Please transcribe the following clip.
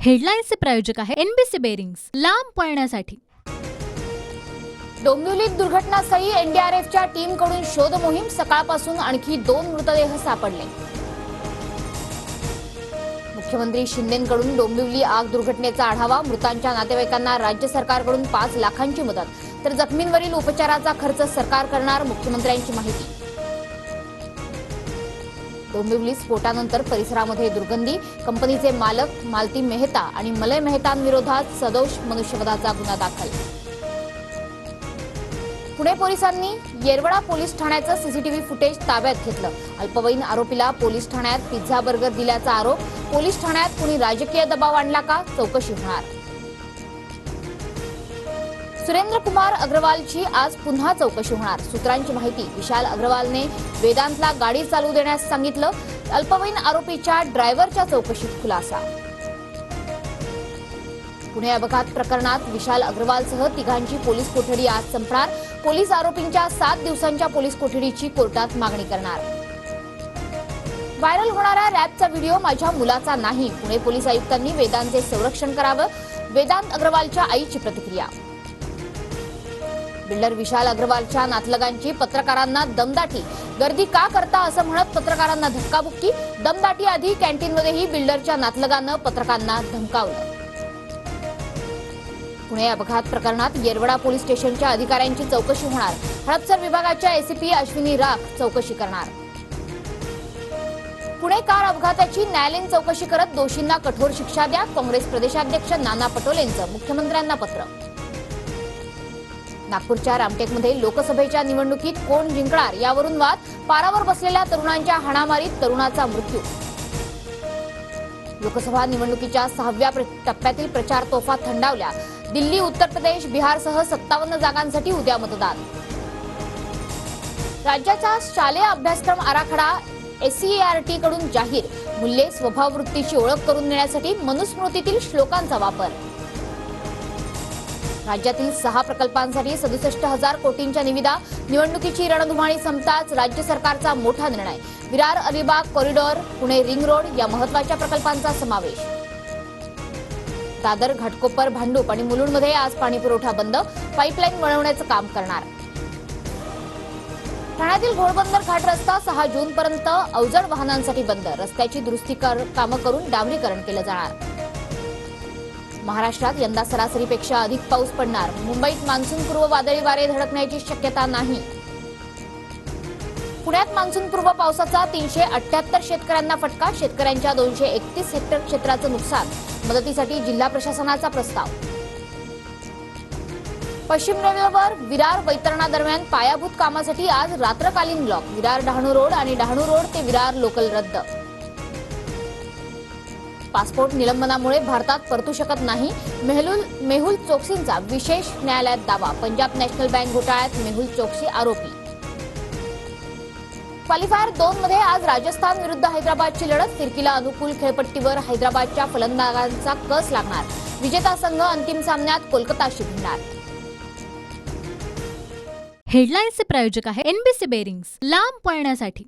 हेडलाईन्सचे प्रायोजक आहे NBC bearings, लांब पळण्यासाठी। डोंबिवलीत दुर्घटनास्थळी एनडीआरएफच्या टीमकडून शोध मोहीम, सकाळपासून आणखी 2 मृतदेह सापडले। मुख्यमंत्री शिंदेंकडून डोंबिवली आग दुर्घटनेचा आढावा, मृतांच्या नातेवाईकांना राज्य सरकारकडून 5 लाखांची मदत, तर जखमींवरील उपचाराचा खर्च सरकार करणार, मुख्यमंत्र्यांची माहिती। डोंबिवली स्फोटानंतर परिसरामध्ये दुर्गंधी, कंपनीचे मालक मालती मेहता आणि मलय मेहतांविरोधात सदोष मनुष्यवधाचा गुन्हा दाखल। पुणे पोलिसांनी येरवडा पोलीस ठाण्याचं सीसीटीव्ही फुटेज ताब्यात घेतलं। अल्पवयीन आरोपीला पोलीस ठाण्यात पिझ्झा बर्गर दिल्याचा आरोप, पोलीस ठाण्यात कुणी राजकीय दबाव आणला का, चौकशी होणार। सुरेंद्र कुमार अग्रवालची आज पुन्हा चौकशी होणार, सूत्रांची माहिती। विशाल अग्रवालने वेदांतला गाडी चालू देण्यास सांगितलं, अल्पवयीन आरोपीच्या ड्रायव्हरच्या चौकशीत खुलासा। पुणे अपघात प्रकरणात विशाल अग्रवालसह 3घांची पोलीस कोठडी आज संपणार, पोलीस आरोपींच्या 7 दिवसांच्या पोलीस कोठडीची कोर्टात मागणी करणार। व्हायरल होणारा रॅपचा व्हिडिओ माझ्या मुलाचा नाही, पुणे पोलीस आयुक्तांनी वेदांतचे संरक्षण करावं, वेदांत अग्रवालच्या आईची प्रतिक्रिया। बिल्डर विशाल अग्रवालच्या नातलगांची पत्रकारांना दमदाटी, गर्दी का करता असं म्हणत पत्रकारांना धक्काबुक्की, दमदाटी आधी कॅन्टीनमध्येही बिल्डरच्या नातलगानं पत्रकारांना धमकावलं। पुणे अपघात प्रकरणात येरवडा पोलीस स्टेशनच्या अधिकाऱ्यांची चौकशी होणार, हडपसर विभागाच्या एसीपी अश्विनी राख चौकशी करणार। पुणे कार अपघाताची न्यायालयीन चौकशी करत दोषींना कठोर शिक्षा द्या, काँग्रेस प्रदेशाध्यक्ष नाना पटोलेंचं मुख्यमंत्र्यांना पत्र। नागपूरच्या रामटेकमध्ये लोकसभेच्या निवडणुकीत कोण जिंकणार यावरून वाद, पारावर बसलेल्या तरुणांच्या हाणामारीत तरुणाचा मृत्यू। लोकसभा निवडणुकीच्या 6व्या टप्प्यातील प्रचार तोफा थंडावल्या, दिल्ली, उत्तर प्रदेश, बिहारसह 57 जागांसाठी उद्या मतदान। राज्याचा शालेय अभ्यासक्रम आराखडा एससीईआरटी कडून जाहीर, मूल्ये, स्वभाववृत्तीची ओळख करून देण्यासाठी मनुस्मृतीतील श्लोकांचा वापर। राज्यातील 6 प्रकल्पांसाठी 67,000 कोटींच्या निविदा, निवडणुकीची रणधुमाळी संपताच राज्य सरकारचा मोठा निर्णय, Virar Alibag corridor, Pune ring road या महत्त्वाच्या प्रकल्पांचा समावेश। दादर, घाटकोपर, भांडूप आणि मुलुंडमध्ये आज पाणीपुरवठा बंद, पाईपलाईन वळवण्याचं काम करणार। ठाण्यातील घोडबंदर घाट रस्ता 6 जूनपर्यंत अवजड वाहनांसाठी बंद, रस्त्याची दुरुस्ती कामं करून डांबरीकरण केलं जाणार। महाराष्ट्रात यंदा सरासरीपेक्षा अधिक पाऊस पडणार, मुंबईत मान्सूनपूर्व वादळी वारे धडकण्याची शक्यता नाही। पुण्यात मान्सूनपूर्व पावसाचा 378 शेतकऱ्यांना फटका, शेतकऱ्यांच्या 231 हेक्टर क्षेत्राचं नुकसान, मदतीसाठी जिल्हा प्रशासनाचा प्रस्ताव। पश्चिम रेल्वेवर विरार वैतरणा दरम्यान पायाभूत कामासाठी आज रात्रकालीन ब्लॉक, विरार डहाणू रोड आणि डहाणू रोड ते विरार लोकल रद्द। पासपोर्ट निलंबनामुळे भारतात परतू शकत नाही, मेहुल चोक्सींचा विशेष न्यायालयात दावा, पंजाब नॅशनल बँक घोटाळ्यात मेहुल चोक्सी आरोपी। क्वालिफायर 2 मध्ये आज राजस्थान विरुद्ध हैदराबादची लढत, फिरकीला अनुकूल खेळपट्टीवर हैदराबादच्या फलंदाजांचा कस लागणार, विजेता संघ अंतिम सामन्यात कोलकाताशी भिडणार। हेडलाईन्सचे प्रायोजक आहे एनबीसी बेरिंग्स, लांब पळण्यासाठी।